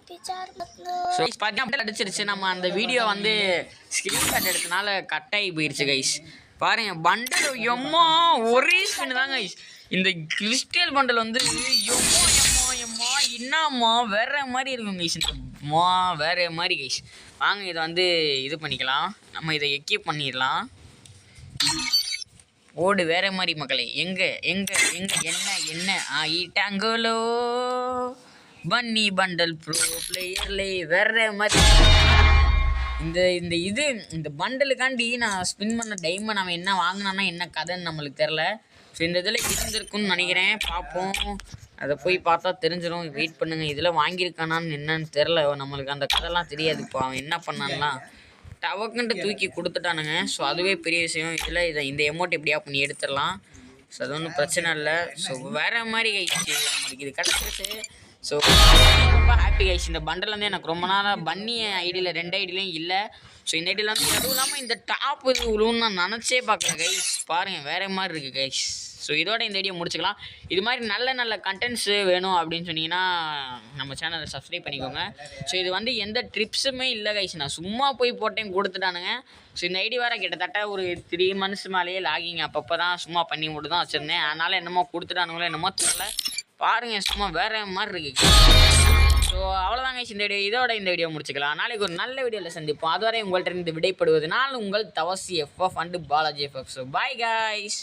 So பார்த்தீங்கன்னா அடிச்சிருச்சு. நம்ம அந்த வீடியோ வந்து ஸ்க்ரீன்ஷாட் எடுத்தனால கட் ஆகி போயிடுச்சு கைஸ். பாருங்க பண்டல் எம்மா ஒரே ஸ்பின் தான் கைஸ். இந்த கிறிஸ்டல் பண்டல் வந்து எம்மா எம்மா எம்மா என்னம்மா வேற மாதிரி இருக்கும் கைஸ். இந்த வேற மாதிரி கைஸ். வாங்க இதை வந்து இது பண்ணிக்கலாம். நம்ம இதை எக்யூப் பண்ணிடலாம். ஓடு வேற மாதிரி மக்களே. எங்க எங்க எங்க என்ன என்ன ஆயிட்டாங்களோ பன்னி பண்டல் ப்ரோ பிளேயர்லே வேற மாதிரி. இந்த இந்த இது இந்த பண்டலுக்காண்டி நான் ஸ்பின் பண்ண டைமண்ட் அவன் என்ன வாங்கினான்னா என்ன கதைன்னு நம்மளுக்கு தெரில. ஸோ இந்த இதில் இருந்திருக்குன்னு நினைக்கிறேன். பார்ப்போம், அதை போய் பார்த்தா தெரிஞ்சிடும். வெயிட் பண்ணுங்கள். இதில் வாங்கியிருக்கானான்னு என்னன்னு தெரில. நம்மளுக்கு அந்த கதைலாம் தெரியாது. இப்போ அவன் என்ன பண்ணான்லாம் டவக்குன்ட்டு தூக்கி கொடுத்துட்டானுங்க. ஸோ அதுவே பெரிய விஷயம். இதை இந்த எமௌண்ட் எப்படியா பண்ணி எடுத்துடலாம். ஸோ அது ஒன்றும் பிரச்சனை இல்லை. ஸோ வேறு மாதிரி கைச்சு நம்மளுக்கு இது கிடச்சிருச்சு. ஸோ ரொம்ப ஹாப்பி கைஸ். இந்த பண்டல் வந்து எனக்கு ரொம்ப நாளாக பன்னி ஐடியில் 2 ஐடியிலையும் இல்லை. ஸோ இந்த ஐடியில் வந்து எதுவும் இல்லாமல் இந்த டாப் இது விழுவுன்னு நான் நினச்சே பார்க்குறேன் கைஸ். பாருங்கள் வேறு மாதிரி இருக்குது கைஸ். ஸோ இதோட இந்த வீடியோ முடிச்சுக்கலாம். இது மாதிரி நல்ல நல்ல கண்டென்ட்ஸு வேணும் அப்படின்னு சொன்னீங்கன்னா நம்ம சேனலை சப்ஸ்கிரைப் பண்ணிக்கோங்க. ஸோ இது வந்து எந்த ட்ரிப்ஸுமே இல்லை கைஸ். நான் சும்மா போய் போட்டேன் கொடுத்துட்டானுங்க. ஸோ இந்த ஐடி வேறு கிட்டத்தட்ட ஒரு 3 months மேலேயே லாகிங் அப்பப்போ தான் சும்மா பண்ணி மட்டும் தான் வச்சுருந்தேன். அதனால் என்னமோ கொடுத்துட்டானுங்களோ என்னமோ தெரியல. பாருங்கள் சும்மா வேறு மாதிரி இருக்குது. ஸோ அவ்வளோதாங்க இந்த வீடியோ. இதோட இந்த வீடியோ முடிச்சுக்கலாம். நாளைக்கு ஒரு நல்ல வீடியோவில் சந்திப்போம். அதுவரை உங்கள்கிட்ட இருந்து விடைப்படுவது நான் உங்கள் தவசி FF and Balaji FF. So bye guys.